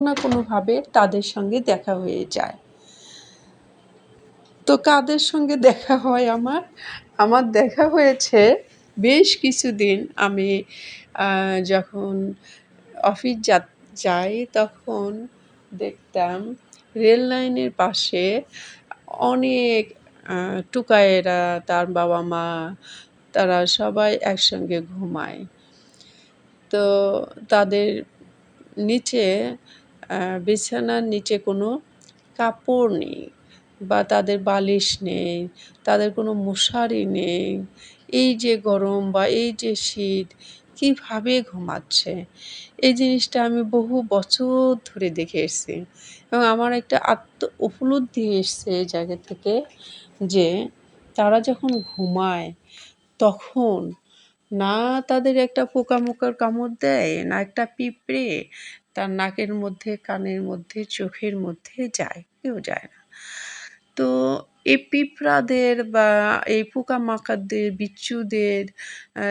না কোনোভাবে তাদের সঙ্গে দেখা হয়ে যায়। তো কাদের সঙ্গে দেখা হয় আমার? আমার দেখা হয়েছে বেশ কিছুদিন আমি যখন অফিস যাই তখন দেখতাম রেল লাইনের পাশে অনেক টুকায়েরা, তার বাবা-মা, তারা সবাই একসঙ্গে ঘুমায়। তো তাদের নিচে বিছানার নিচে কোনো কাপড় নেই বা তাদের বালিশ নেই, তাদের কোনো মশারি নেই। এই যে গরম বা এই যে শীত, কীভাবে ঘুমাচ্ছে? এই জিনিসটা আমি বহু বছর ধরে দেখে এসছি এবং আমার একটা উপলব্ধি এসছে এই জায়গা থেকে যে তারা যখন ঘুমায় তখন না তাদের একটা পোকামাকড় কামড় দেয়, না একটা পিঁপড়ে তার নাকের মধ্যে, কানের মধ্যে, চোখের মধ্যে যায়, কেউ যায় না। তো এই পিঁপড়াদের বা এই পোকামাকড়দের, বিচ্ছুদের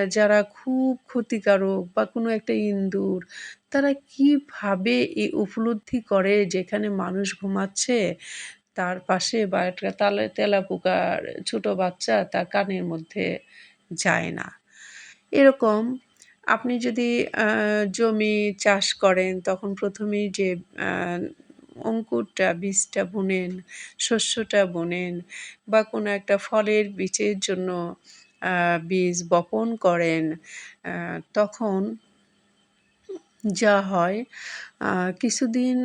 যারা খুব ক্ষতিকারক বা কোনো একটা ইঁদুর, তারা কীভাবে এই উপলব্ধি করে যেখানে মানুষ ঘুমাচ্ছে তার পাশে বা একটা তেলাপোকার ছোটো বাচ্চা তার কানের মধ্যে যায় না। এরকম আপনি যদি জমি চাষ করেন তখন ১ম এই যে আ অঙ্কুরটা, বীজটা বুনেন, শস্যটা বোনেন বা কোনো একটা ফলের বীজের জন্য বীজ বপন করেন, তখন যা হয় আ কিছুদিন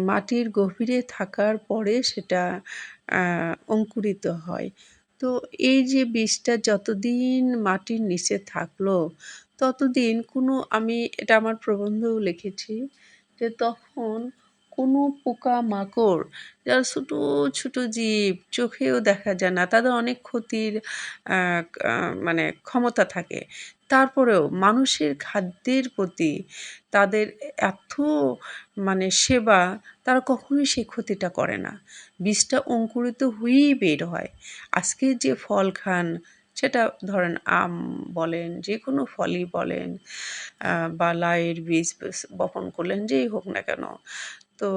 মাটির গভীরে থাকার পরে সেটা আ অঙ্কুরিত হয়। তো এই যে বীজটা যতদিন মাটির নিচে থাকলো, ততদিন আমি এটা আমার প্রবন্ধেও লিখেছি যে তখন কোনো পোকামাকড় যারা ছোটো, ছোটো জীব চোখেও দেখা যায় না, তাদের অনেক ক্ষতির আ আ মানে ক্ষমতা থাকে। তারপরেও মানুষের খাদ্যের প্রতি তাদের এত সেবা, তারা কখনোই সেই ক্ষতিটা করে না। বীজটা অঙ্কুরিত হয়েই বের হয়। আজকে যে ফল খান, সেটা ধরেন আম বলেন, যেকোনো ফলই বলেন বা লাউয়ের বীজ বপন করলেন, যেই হোক না কেন। তো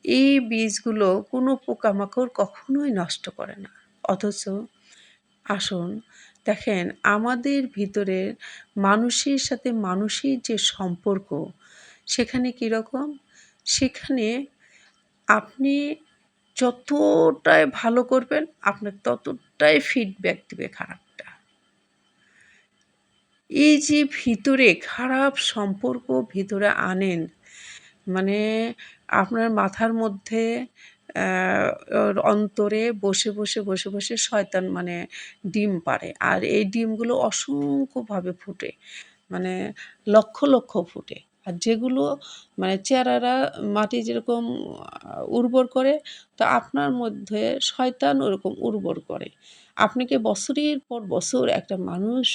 এই বীজগুলো কোনো পোকামাকড় কখনোই নষ্ট করে না। অথচ আসুন দেখেন আমাদের ভিতরের মানুষের সাথে মানুষের যে সম্পর্ক, সেখানে কীরকম? সেখানে আপনি যতটাই ভালো করবেন, আপনার ততটাই ফিডব্যাক দিবে খারাপটা। এই যে ভিতরে খারাপ সম্পর্ক ভিতরে আনেন, মানে আপনার মাথার মধ্যে অন্তরে বসে শয়তান ডিম পাড়ে। আর এই ডিমগুলো অসংখ্যভাবে ফুটে। মানে লক্ষ ফুটে। আর যেগুলো চেরারা মাটি যেরকম উর্বর করে, তো আপনার মধ্যে শয়তান ওরকম উর্বর করে। আপনাকে বছরের পর বছর একটা মানুষ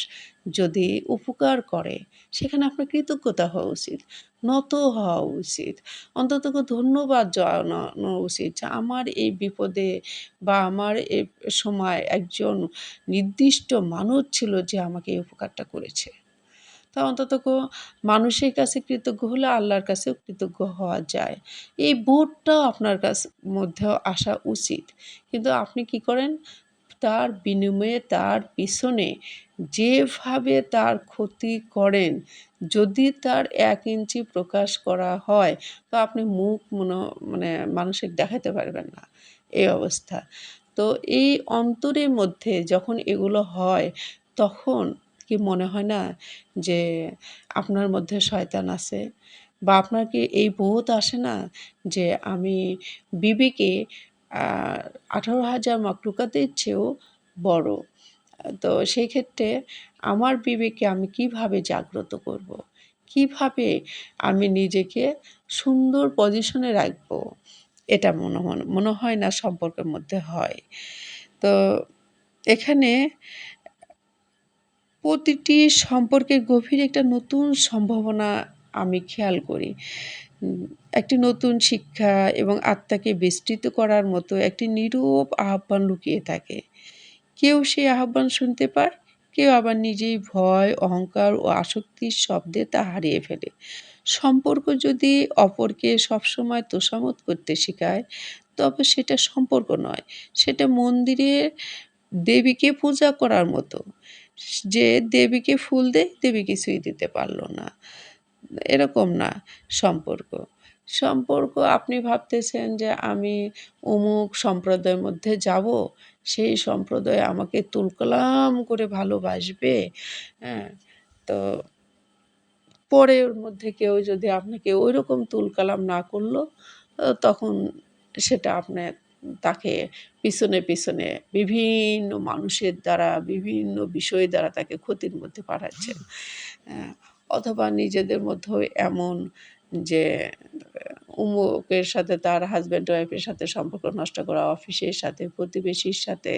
যদি উপকার করে, সেখানে আপনার কৃতজ্ঞতা হওয়া উচিত, নত হওয়া উচিত। অন্ততপক্ষে ধন্যবাদ জানানো উচিত যে আমার এই বিপদে বা আমার এ সময় একজন নির্দিষ্ট মানুষ ছিল যে আমাকে এই উপকারটা করেছে। তা মানুষের কাছে কৃতজ্ঞ হলে আল্লাহর কাছেও কৃতজ্ঞ হওয়া যায়। এই বোধটাও আপনার মধ্যেও আসা উচিত। কিন্তু আপনি কি করেন? তার বিনিময়ে তার পিছনে যেভাবে তার ক্ষতি করেন, যদি তার ১ ইঞ্চি প্রকাশ করা হয়, তো আপনি মুখ মানুষকে দেখাতে পারবেন না, এই অবস্থা। তো এই অন্তরের মধ্যে যখন এগুলো হয়, তখন কি মনে হয় না যে আপনার মধ্যে শয়তান আছে? বা আপনার কি এই বোধ আসে না যে আমি বিবিকে আ ১৮,০০০ মাকলুকাতের চেয়েও বড়। তো সেই ক্ষেত্রে আমার বিবেকে আমি কিভাবে জাগ্রত করব? কিভাবে আমি নিজেকে সুন্দর পজিশনে রাখবো? এটা মনে হয় না সম্পর্কের মধ্যে হয়। তো এখানে প্রতিটি সম্পর্কের গভীরে একটা নতুন সম্ভাবনা আমি খেয়াল করি। উম একটি নতুন শিক্ষা এবং আত্মাকে বিস্তৃত করার মতো একটি নীরব আহ্বান লুকিয়ে থাকে। কেউ সেই আহ্বান শুনতে পায়, কেউ আবার নিজেই ভয়, অহংকার ও আসক্তির শব্দে তা হারিয়ে ফেলে। সম্পর্ক যদি অপরকে সবসময় তোষামোদ করতে শেখায়, তবে সেটা সম্পর্ক নয়। সেটা মন্দিরে দেবীকে পূজা করার মতো। যে দেবীকে ফুল দেয়, দেবী কিছুই দিতে পারল না। এরকম না সম্পর্ক। সম্পর্ক আপনি ভাবতেছেন যে আমি অমুক সম্প্রদায়ের মধ্যে যাবো, সেই সম্প্রদায় আমাকে তুলকালাম করে ভালোবাসবে, হ্যাঁ? তো পরে ওর মধ্যে কেউ যদি আপনাকে ওইরকম তুলকালাম না করলো, তখন সেটা আপনার তাকে পিছনে বিভিন্ন মানুষের দ্বারা, বিভিন্ন বিষয় দ্বারা তাকে ক্ষতির মধ্যে পাঠাচ্ছেন। অ্যা অথবা নিজেদের মধ্যেও এমন যে অমুকের সাথে তার হাসব্যান্ড ওয়াইফের সাথে সম্পর্ক নষ্ট করা, অফিসের সাথে, প্রতিবেশীর সাথে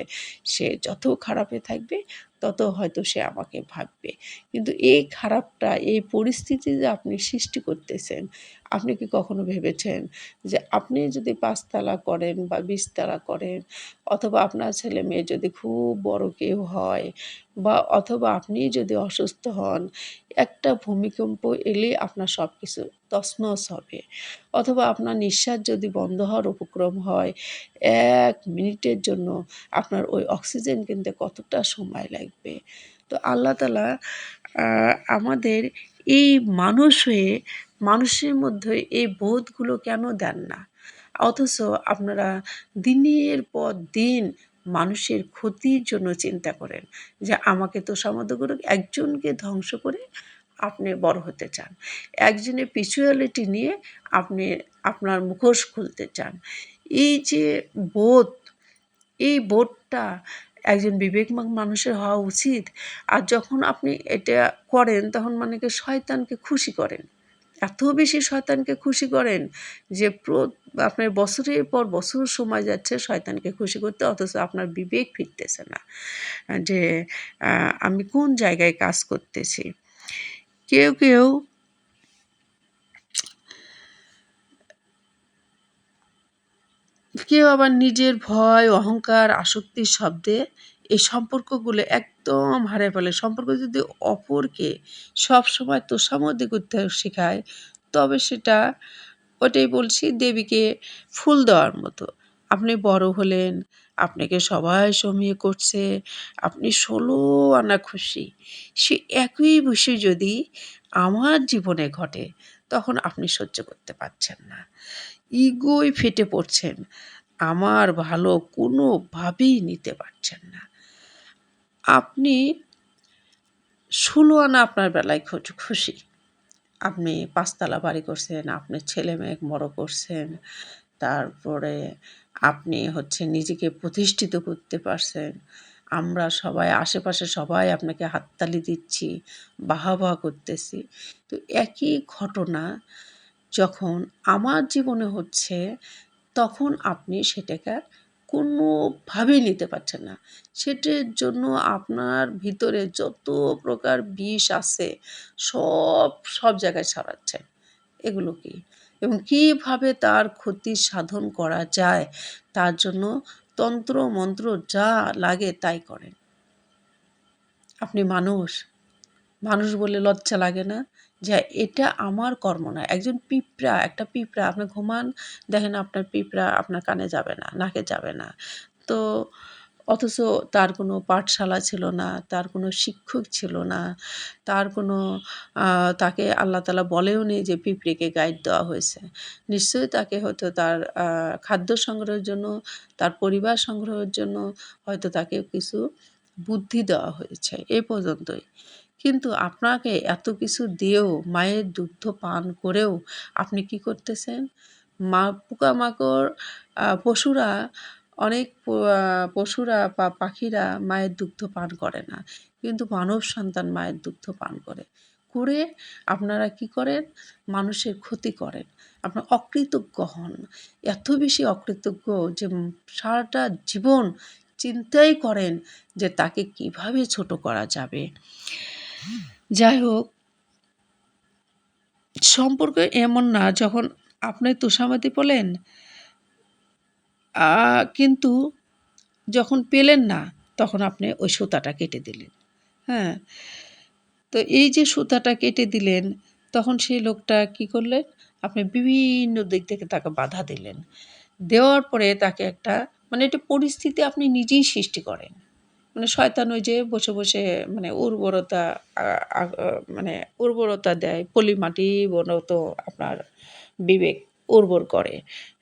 সে যত খারাপে থাকবে, তত হয়তো সে আমাকে ভাববে। কিন্তু এই খারাপটা, এই পরিস্থিতি যে আপনি সৃষ্টি করতেছেন, আপনি কি কখনো ভেবেছেন যে আপনি যদি ৫ তালা করেন বা ২০ তালা করেন, অথবা আপনার ছেলে-মেয়ে যদি খুব বড় কেউ হয়, বা অথবা আপনিই যদি অসুস্থ হন, একটা ভূমিকম্প এলেই আপনার সবকিছু তছনছ হবে। অথবা আপনার নিঃশ্বাস যদি বন্ধ হওয়ার উপক্রম হয়, ১ মিনিটের জন্য আপনার ওই অক্সিজেন কিনতে কতটা সময় লাগবে। তো আল্লাহ তাআলা আ আমাদের এই মানুষ হয়ে মানুষের মধ্যে এই বোধগুলো কেন দেন না? অথচ আপনারা দিনের পর দিন মানুষের ক্ষতির জন্য চিন্তা করেন যে আমাকে তোষামোদ করুক, একজনকে ধ্বংস করে আপনি বড় হতে চান। একজনের স্পিরিচুয়ালিটি নিয়ে আপনি আপনার মুখোশ খুলতে চান। এই যে বোধ, এই বোধটা একজন বিবেকমান মানুষের হওয়া উচিত। আর যখন আপনি এটা করেন, তখন মানে কি শয়তানকে খুশি করেন। এত বেশি শয়তানকে খুশি করেন যে আপনার বছরের পর বছর সময় যাচ্ছে শয়তানকে খুশি করতে, অথচ আপনার বিবেক ফিরতেছে না। যে আ আমি কোন জায়গায় কাজ করতেছি। কেউ কেউ আবার নিজের ভয়, অহংকার, আসক্তির শব্দে এই সম্পর্কগুলো একদম হারায় ফেলে। সম্পর্ক যদি অপরকে সবসময় তোষামোদী করতে শেখায়, তবে সেটা ওটাই বলছি দেবীকে ফুল দেওয়ার মতো। আপনি বড় হলেন, আপনাকে সবাই সমীহ করছে, আপনি ১৬ আনা খুশি। সে একই বিষয় যদি আমার জীবনে ঘটে, তখন আপনি সহ্য করতে পারছেন না। ইগোয় ফেটে পড়ছেন। আমার ভালো কোনোভাবেই নিতে পারছেন না। আপনি ১৬ আনা আপনার বেলায় খুশি। আপনি ৫ তালা বাড়ি করছেন, আপনার ছেলেমেয়ে বড় করছেন। তারপরে আপনি হচ্ছে নিজেকে প্রতিষ্ঠিত করতে পারছেন। আমরা সবাই আশেপাশে সবাই আপনাকে হাততালি দিচ্ছি, বাহবা করতেছি। তো একই ঘটনা যখন আমার জীবনে হচ্ছে, তখন আপনি সেটাকে আর কোনোভাবেই নিতে পারছেন না। সেটার জন্য আপনার ভিতরে যত প্রকার বিষ আছে সব জায়গায় ছড়াচ্ছেন। এগুলো কি? এবং কিভাবে তার ক্ষতি সাধন করা যায়, তার জন্য তন্ত্র মন্ত্র যা লাগে তাই করেন। আপনি মানুষ। মানুষ বলে লজ্জা লাগে না? যে এটা আমার কর্ম না। একজন পিঁপড়া, একটা পিঁপড়া আপনি ঘুমান, দেখেন আপনার পিঁপড়া আপনার কানে যাবে না, নাকে যাবে না। তো অথচ তার কোনো পাঠশালা ছিল না, তার কোনো শিক্ষক ছিল না, তার কোনো তাকে আল্লাহ তাআলা বলেও নি যে পিঁপড়েকে গাইড দেওয়া হয়েছে। নিশ্চয়ই তাকে হয়তো তার খাদ্য সংগ্রহের জন্য, তার পরিবার সংগ্রহের জন্য হয়তো তাকে কিছু বুদ্ধি দেওয়া হয়েছে, এ পর্যন্তই। কিন্তু আপনাকে এত কিছু দিয়েও, মায়ের দুগ্ধ পান করেও আপনি কি করতেছেন? পোকামাকড়, পশুরা, অনেক পশুরা বা পাখিরা মায়ের দুগ্ধ পান করে না। কিন্তু মানব সন্তান মায়ের দুগ্ধ পান করে। করে আপনারা কি করেন? মানুষের ক্ষতি করেন। আপনারা অকৃতজ্ঞ হন। এত বেশি অকৃতজ্ঞ যে সারাটা জীবন চিন্তাই করেন যে তাকে কিভাবে ছোট করা যাবে। যাই হোক, সম্পর্ক এমন না যখন আপনি তোষামোদী পেলেন, কিন্তু যখন পেলেন না, তখন আপনি ওই সুতাটা কেটে দিলেন। হ্যাঁ? তো এই যে সুতাটা কেটে দিলেন, তখন সেই লোকটা কি করলেন? আপনি বিভিন্ন দিক থেকে তাকে বাধা দিলেন। দেওয়ার পরে তাকে একটা মানে একটা পরিস্থিতি আপনি নিজেই সৃষ্টি করেন। মানে শয়তান ওই যে বসে, বসে মানে উর্বরতা আ আ মানে উর্বরতা দেয়। পলি মাটি মতো আপনার বিবেক উর্বর করে।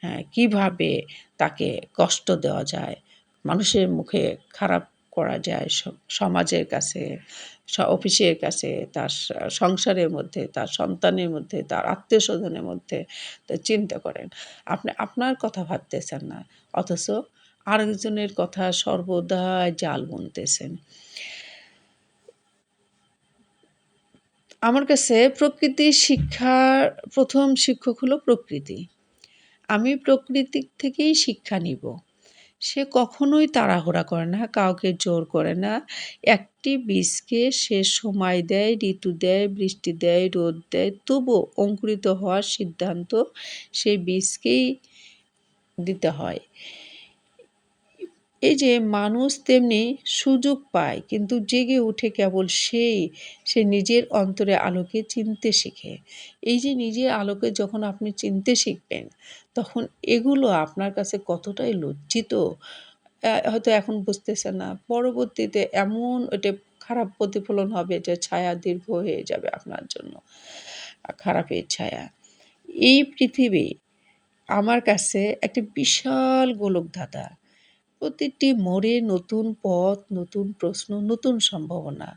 হ্যাঁ, কিভাবে তাকে কষ্ট দেওয়া যায়, মানুষের মুখে খারাপ করা যায়, সমাজের কাছে, অফিসের কাছে, তার সংসারের মধ্যে, তার সন্তানের মধ্যে, তার আত্মীয়স্বজনের মধ্যে। তো চিন্তা করেন, আপনি আপনার কথা ভাবতেছেন না। অথচ আরেকজনের কথা সর্বদাই জাল বুনতেছেন। আমার কাছে প্রকৃতির শিক্ষার ১ম শিক্ষক হলো প্রকৃতি। আমি প্রকৃতির থেকেই শিক্ষা নিব। সে কখনোই তাড়াহুড়া করে না, কাউকে জোর করে না। একটি বীজকে সে সময় দেয়, ঋতু দেয়, বৃষ্টি দেয়, রোদ দেয়, তবুও অঙ্কুরিত হওয়ার সিদ্ধান্ত সেই বীজকেই দিতে হয়। এই যে মানুষ তেমনি সুযোগ পায় কিন্তু জেগে উঠে কেবল সেই সে নিজের অন্তরে আলোকে চিনতে শিখে। এই যে নিজের আলোকে যখন আপনি চিনতে শিখবেন তখন এগুলো আপনার কাছে কতটাই লজ্জিত হয়তো এখন বুঝতেছেন না। পরবর্তীতে এমন ওইটা খারাপ প্রতিফলন হবে যে ছায়া দীর্ঘ হয়ে যাবে আপনার জন্য। খারাপের ছায়া। এই পৃথিবী আমার কাছে একটা বিশাল গোলকধাঁধা। প্রতিটি মোড়ে নতুন পথ, নতুন প্রশ্ন, নতুন সম্ভাবনা।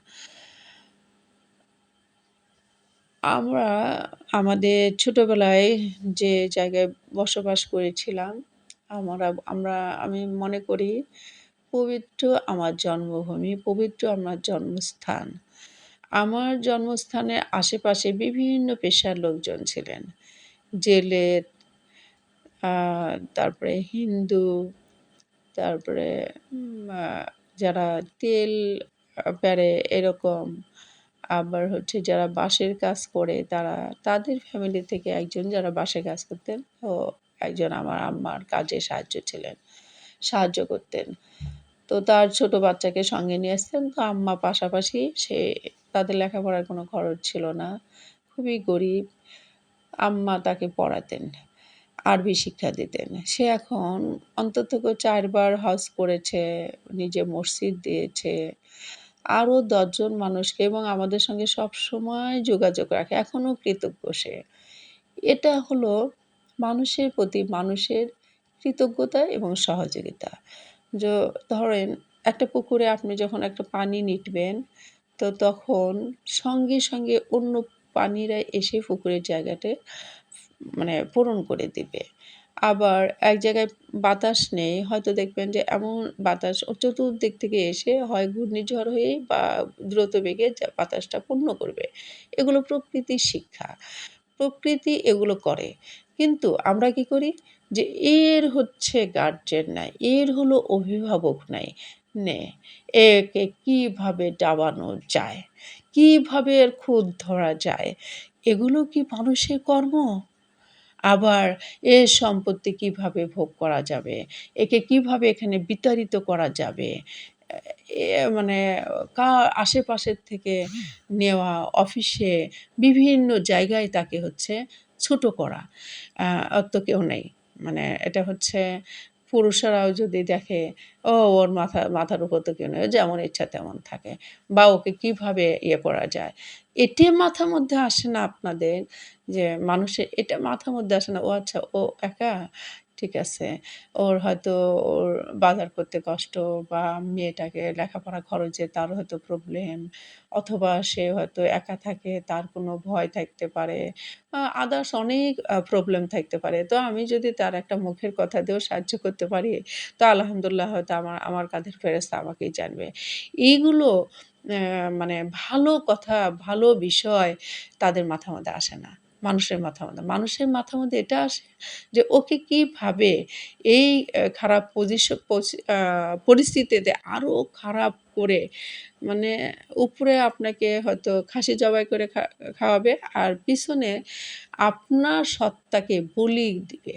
আমরা আমাদের ছোটবেলায় যে জায়গায় বসবাস করেছিলাম, আমরা আমি মনে করি পবিত্র আমার জন্মভূমি, পবিত্র আমার জন্মস্থান। আমার জন্মস্থানের আশেপাশে বিভিন্ন পেশার লোকজন ছিলেন। জেলে, আ তারপরে হিন্দু, তারপরে আ যারা তেল পেড়ে এরকম। আবার হচ্ছে যারা বাঁশের কাজ করে তাদের ফ্যামিলি থেকে একজন যারা বাঁশের কাজ করতেন, একজন আমার আম্মার কাজে সাহায্য করতেন। তো তার ছোট বাচ্চাকে সঙ্গে নিয়ে আসতেন। তো আম্মা পাশাপাশি তাদের লেখাপড়ার কোনো খরচ ছিল না। খুবই গরিব। আম্মা তাকে পড়াতেন। আরবি শিক্ষা দিতেন। সে এখন অন্ততপক্ষে ৪ বার হজ করেছে, নিজে মসজিদ দিয়েছে। আরও ১০ জন মানুষকে এবং আমাদের সঙ্গে সবসময় যোগাযোগ রাখে। এখনো কৃতজ্ঞ সে। এটা হলো মানুষের প্রতি মানুষের কৃতজ্ঞতা এবং সহযোগিতা। য ধরেন একটা পুকুরে আপনি যখন একটা পানি নিটবেন, তো তখন সঙ্গে, সঙ্গে অন্য পানিরা এসে পুকুরের জায়গাটা মানে পূরণ করে দিবে। আবার এক জায়গায় বাতাস নেই, হয়তো দেখবেন যে এমন বাতাস চতুর্দিক থেকে এসে হয় ঘূর্ণিঝড় হয়ে বা দ্রুত বেগে বাতাসটা পূর্ণ করবে। এগুলো প্রকৃতির শিক্ষা। প্রকৃতি এগুলো করে। কিন্তু আমরা কি করি? যে এর হচ্ছে গার্ডিয়ান নাই, এর হলো অভিভাবক নাই। নে একে কিভাবে ডাবানো যায়? কিভাবে এর খুঁত ধরা যায়? এগুলো কি মানুষের কর্ম? আবার এর সম্পত্তি কিভাবে ভোগ করা যাবে? একে কিভাবে এখানে বিতাড়িত করা যাবে? মানে আশেপাশের থেকে নেওয়া অফিসে বিভিন্ন জায়গায় তাকে হচ্ছে ছোট করা। ওর তো কেউ নেই। মানে এটা হচ্ছে পুরুষেরাও যদি দেখে, ও ওর মাথার উপর তো কেউ নেই। ও যেমন ইচ্ছা তেমন থাকে। বা ওকে কিভাবে ইয়ে করা যায়? এটা মাথার মধ্যে আসে না আপনাদের যে মানুষের এটা মাথার মধ্যে আসে না। ও আচ্ছা ও একা? ঠিক আছে। ওর হয়তো ওর বাজার করতে কষ্ট বা মেয়েটাকে লেখাপড়া খরচে তার হয়তো প্রবলেম অথবা সে হয়তো একা থাকে, তার কোনো ভয় থাকতে পারে। আদার্স অনেক প্রবলেম থাকতে পারে। তো আমি যদি তার একটা মুখের কথা দিয়েও সাহায্য করতে পারি, তো আলহামদুলিল্লাহ হয়তো আমার আমার কাঁধের ফেরেশতা আমাকেই জানবে। এইগুলো মানে ভালো কথা, ভালো বিষয় তাদের মাথার মধ্যে আসে না। মানুষের মাথার মধ্যে এটা আসে যে ওকে কিভাবে এই খারাপ পরিস্থিতিতে আরো খারাপ করে মানে উপরে আপনাকে হয়তো খাসি জবাই করে খাওয়াবে আর পিছনে আপনার সত্তাকে বলি দিবে,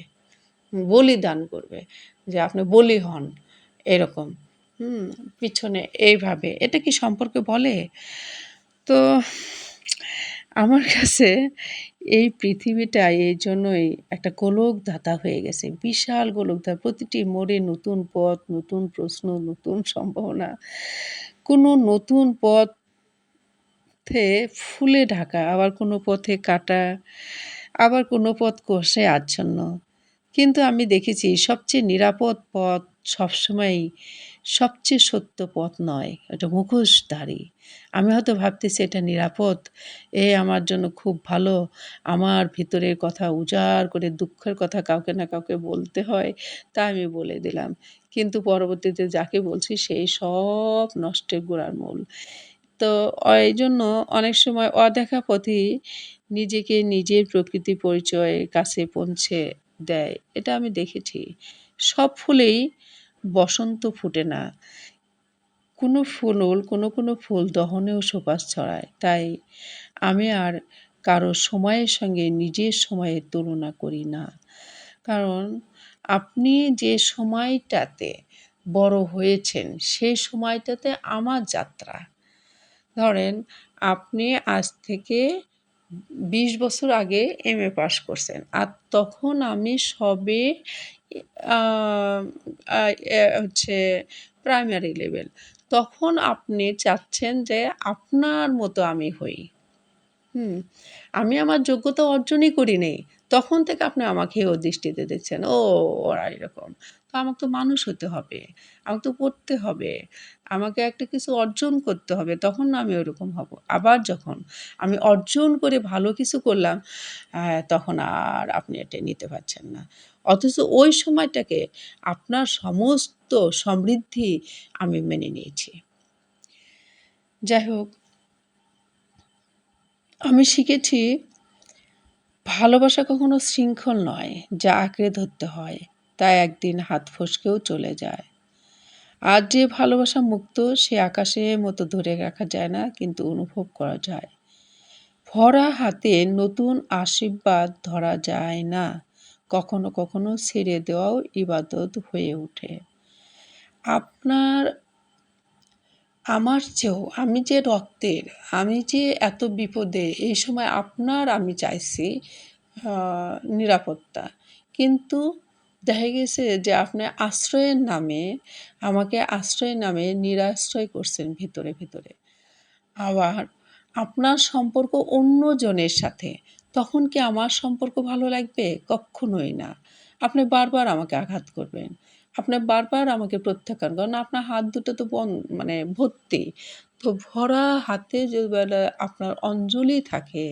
বলিদান করবে যে আপনি বলি হন এরকম। হুম? পিছনে এইভাবে। এটা কি সম্পর্কে বলে? তো আমার কাছে এই পৃথিবীটা এইজন্যই একটা গোলকধাঁধা হয়ে গেছে। বিশাল গোলকধাঁধা। প্রতিটি মোড়ে নতুন পথ, নতুন প্রশ্ন, নতুন সম্ভাবনা। কোনো নতুন পথে ফুলে ঢাকা, আবার কোনো পথে কাটা, আবার কোনো পথ কোষে আচ্ছন্ন। কিন্তু আমি দেখেছি সবচেয়ে নিরাপদ পথ সবসময়ই সবচেয়ে সত্য পথ নয়। এটা মুখোশধারী। আমি হয়তো ভাবতেছি এটা নিরাপদ। আমার জন্য খুব ভালো। আমার ভিতরের কথা উজাড় করে দুঃখের কথা কাউকে না কাউকে বলতে হয়, তাই আমি বলে দিলাম। কিন্তু পরবর্তীতে যাকে বলছি সেই সব নষ্টের গোড়ার মূল। তো এইজন্য অনেক সময় অদেখা পথেই নিজেকে নিজের প্রকৃতি পরিচয়ের কাছে পৌঁছে দেয়। এটা আমি দেখেছি। সব ফুলেই বসন্ত ফোটে না। কোনো ফুল দহনেও সুবাস ছড়ায়। তাই আমি আর কারো সময়ের সঙ্গে নিজের সময়ের তুলনা করি না। কারণ আপনি যে সময়টাতে বড় হয়েছেন, সেই সময়টাতে আমার যাত্রা। ধরেন আপনি আজ থেকে ২০ বছর আগে এমএ পাস করছেন। আর তখন আমি সবে আ আ হচ্ছে প্রাইমারি লেভেল। তখন আপনি চাচ্ছেন যে আপনার মতো আমি হই। হুম। আমি আমার যোগ্যতা অর্জনই করি নাই। তখন থেকে আপনি আমাকে হেয় দৃষ্টিতে দেখছেন। ও ওরা এরকম। তো আমাকে তো মানুষ হতে হবে। আমাকে তো পড়তে হবে। আমাকে একটা কিছু অর্জন করতে হবে। তখন না আমি ওরকম হব। আবার যখন আমি অর্জন করে ভালো কিছু করলাম, তখন আর আপনি এটা নিতে পারছেন না। অথচ ওই সময়টাকে আপনার সমস্ত সমৃদ্ধি আমি মেনে নিয়েছি। যাই হোক, আমি শিখেছি ভালোবাসা কখনো শৃঙ্খল নয়, যা আঁকড়ে ধরতে হয়, তা একদিন হাত ফসকেও চলে যায়। আর যে ভালোবাসা মুক্ত, সে আকাশের মতো ধরে রাখা যায় না, কিন্তু অনুভব করা যায়। ভরা হাতে নতুন আশীর্বাদ ধরা যায় না, কখনো কখনো ছেড়ে দেওয়াও ইবাদত হয়ে ওঠে। আপনার আমার চেয়েও আমি যে রক্তের, আমি যে এত বিপদে, এই সময় আপনার আমি চাইছি আ নিরাপত্তা। কিন্তু দেখা গেছে যে আপনি আশ্রয়ের নামে আমাকে আশ্রয়ের নামে নিরাশ্রয় করছেন ভিতরে, ভিতরে। আবার আপনার সম্পর্ক অন্যজনের সাথে, তখন কি আমার সম্পর্ক ভালো লাগবে? কক্ষনোই না। আপনি বারবার আমাকে আঘাত করবেন। আপনি বারবার আমাকে প্রত্যাখ্যান কারণ আপনার হাত দুটো তো মানে ভর্তি। তো ভরা হাতে যে বেলা আপনার অঞ্জলি থাকে,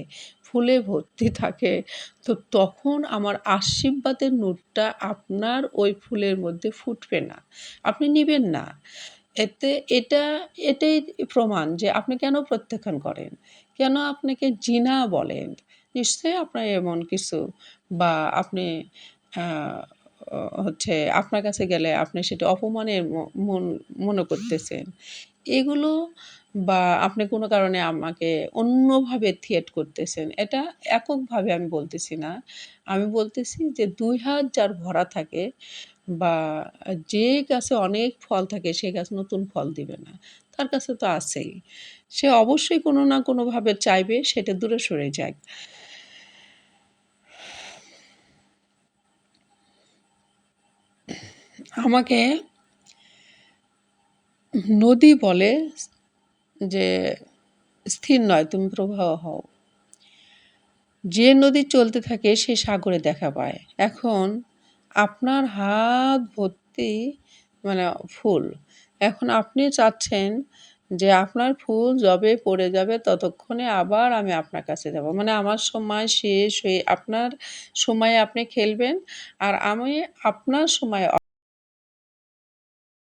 ফুলে ভর্তি থাকে, তো তখন আমার আশীর্বাদের নোটটা আপনার ওই ফুলের মধ্যে ফুটবে না। আপনি নিবেন না। এতে এটাই প্রমাণ যে আপনি কেন প্রত্যাখ্যান করেন? কেন আপনাকে জিনা বলেন? নিশ্চয়ই আপনার এমন কিছু বা আপনি আ অ হচ্ছে আপনার কাছে গেলে আপনি সেটা অপমানের মনে করতেছেন। এগুলো বা আপনি কোনো কারণে আমাকে অন্যভাবে করতেছেন। এটা এককভাবে আমি বলতেছি না। আমি বলতেছি যে ২ হাত যার ভরা থাকে বা যে গাছে অনেক ফল থাকে সে গাছ নতুন ফল দিবে না। তার কাছে তো আছেই। সে অবশ্যই কোনো না কোনোভাবে চাইবে সেটা দূরে সরে যাক। আমাকে নদী বলে যে, "স্থির নয়, তুমি প্রবাহ হও।" যে নদী চলতে থাকে সে সাগরে দেখা পায়। এখন আপনার হাত ভর্তি মানে ফুল। এখন আপনি চাচ্ছেন যে আপনার ফুল যবে পড়ে যাবে ততক্ষণে আবার আমি আপনার কাছে যাব। মানে আমার সময় শেষ হয়ে আপনার সময়ে আপনি খেলবেন আর আমি আপনার সময়ে